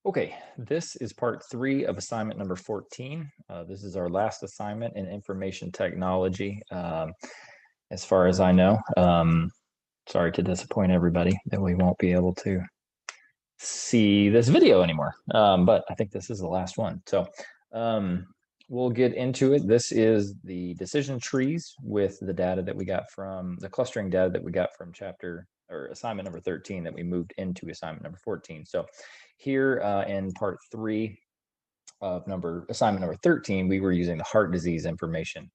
Okay, this is part 3 of assignment number 14. This is our last assignment in information technology, as far as I know. Sorry to disappoint everybody that we won't be able to see this video anymore, but I think this is the last one. So um, we'll get into it. This is the decision trees with the data that we got from the clustering data that we got from chapter or assignment number 13 that we moved into assignment number 14. So here in part 3 of assignment number 13, we were using the heart disease information,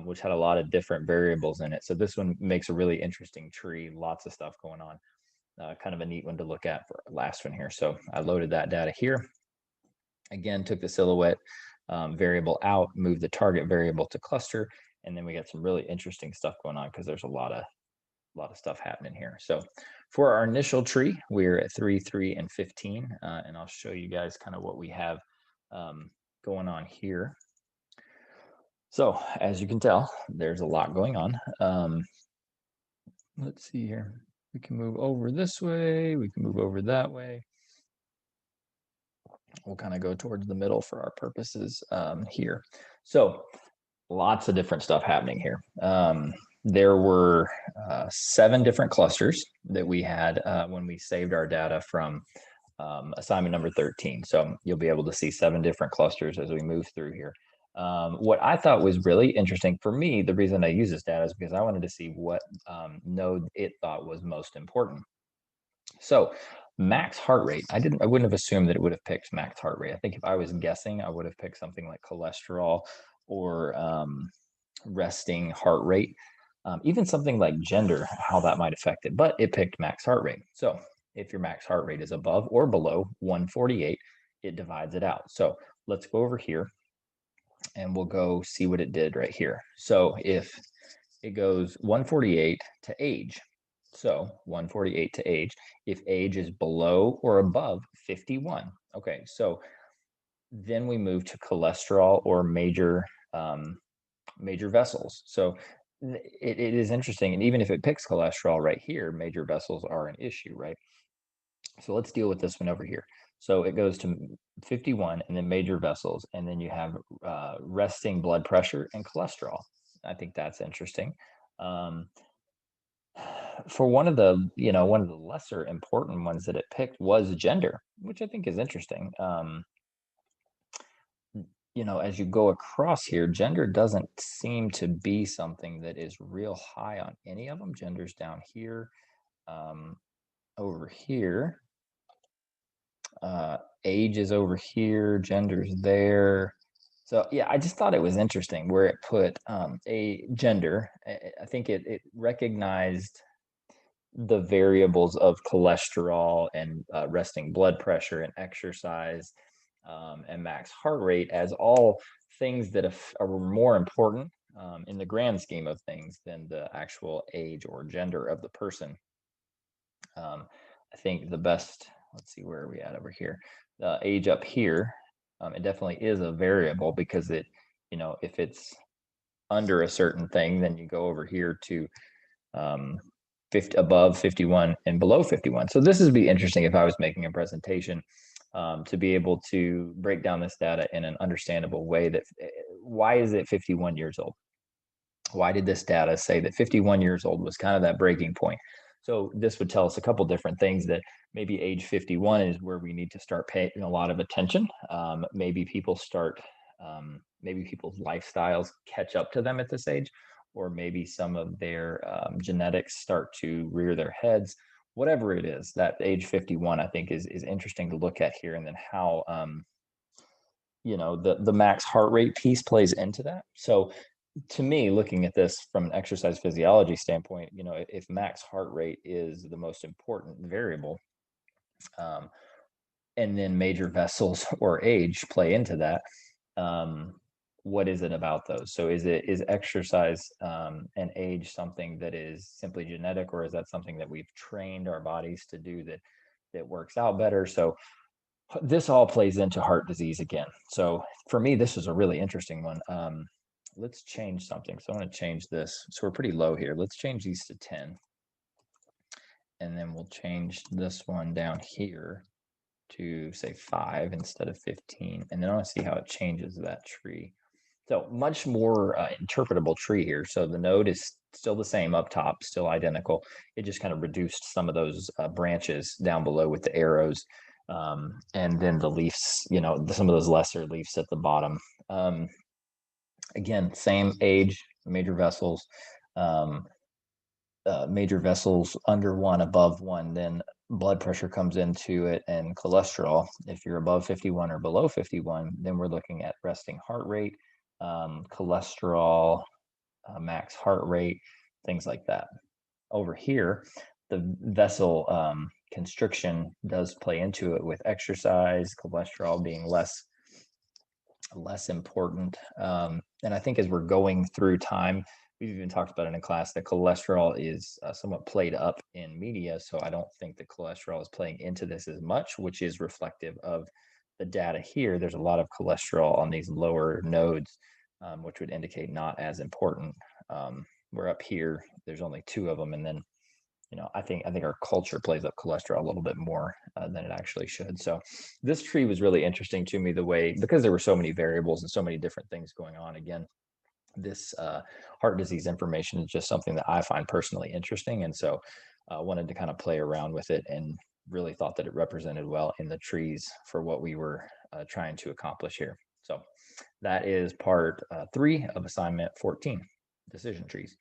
which had a lot of different variables in it. So this one makes a really interesting tree, lots of stuff going on. Kind of a neat one to look at for last one here. So I loaded that data here. Again, took the silhouette variable out, moved the target variable to cluster, and then we got some really interesting stuff going on because there's a lot of stuff happening here. So for our initial tree, we're at 3, 3, and 15, and I'll show you guys kind of what we have going on here. So as you can tell, there's a lot going on. Let's see here. We can move over this way. We can move over that way. We'll kind of go towards the middle for our purposes here. So lots of different stuff happening here. There were 7 different clusters that we had when we saved our data from assignment number 13. So you'll be able to see 7 different clusters as we move through here. What I thought was really interesting for me, the reason I use this data is because I wanted to see what node it thought was most important. So max heart rate, I wouldn't have assumed that it would have picked max heart rate. I think if I was guessing, I would have picked something like cholesterol or resting heart rate, even something like gender, how that might affect it. But it picked max heart rate. So if your max heart rate is above or below 148, it divides it out. So let's go over here and we'll go see what it did right here. So if it goes 148 to age, so 148 to age, if age is below or above 51. Okay, so then we move to cholesterol or major vessels. So it is interesting. And even if it picks cholesterol right here, major vessels are an issue, right? So let's deal with this one over here. So it goes to 51 and then major vessels, and then you have resting blood pressure and cholesterol. I think that's interesting. Um, for one of the lesser important ones that it picked was gender, which I think is interesting. As you go across here, gender doesn't seem to be something that is real high on any of them. Gender's down here, um, over here. Age is over here, gender's there. So yeah, I just thought it was interesting where it put a gender. I think it recognized the variables of cholesterol and resting blood pressure and exercise and max heart rate as all things that are more important in the grand scheme of things than the actual age or gender of the person. I think the best, let's see, where are we at over here? The age up here, it definitely is a variable because if it's under a certain thing, then you go over here to 50, above 51 and below 51. So this would be interesting if I was making a presentation to be able to break down this data in an understandable way. That why is it 51 years old? Why did this data say that 51 years old was kind of that breaking point? So this would tell us a couple different things, that maybe age 51 is where we need to start paying a lot of attention. Maybe people's lifestyles catch up to them at this age, or maybe some of their genetics start to rear their heads. Whatever it is, that age 51, I think is interesting to look at here, and then how the max heart rate piece plays into that. So to me, looking at this from an exercise physiology standpoint, if max heart rate is the most important variable, um, and then major vessels or age play into that, what is it about those? So is exercise and age something that is simply genetic, or is that something that we've trained our bodies to do that works out better? So this all plays into heart disease again. So for me, this is a really interesting one. Let's change something. So I'm going to change this. So we're pretty low here. Let's change these to 10. And then we'll change this one down here to say 5 instead of 15. And then I want to see how it changes that tree. So much more interpretable tree here. So the node is still the same up top, still identical. It just kind of reduced some of those branches down below with the arrows. And then the leaves, some of those lesser leaves at the bottom. Again, same age, major vessels. Major vessels under 1, above 1, then blood pressure comes into it, and cholesterol. If you're above 51 or below 51, then we're looking at resting heart rate, cholesterol, max heart rate, things like that. Over here, the vessel constriction does play into it with exercise, cholesterol being less important. And I think as we're going through time, we've even talked about it in class, that cholesterol is somewhat played up in media. So I don't think the cholesterol is playing into this as much, which is reflective of the data here. There's a lot of cholesterol on these lower nodes, which would indicate not as important. We're up here, there's only 2 of them. And then I think our culture plays up cholesterol a little bit more than it actually should. So this tree was really interesting to me, the way, because there were so many variables and so many different things going on. Again, this heart disease information is just something that I find personally interesting. And so I wanted to kind of play around with it, and really thought that it represented well in the trees for what we were trying to accomplish here. So that is part 3 of assignment 14, decision trees.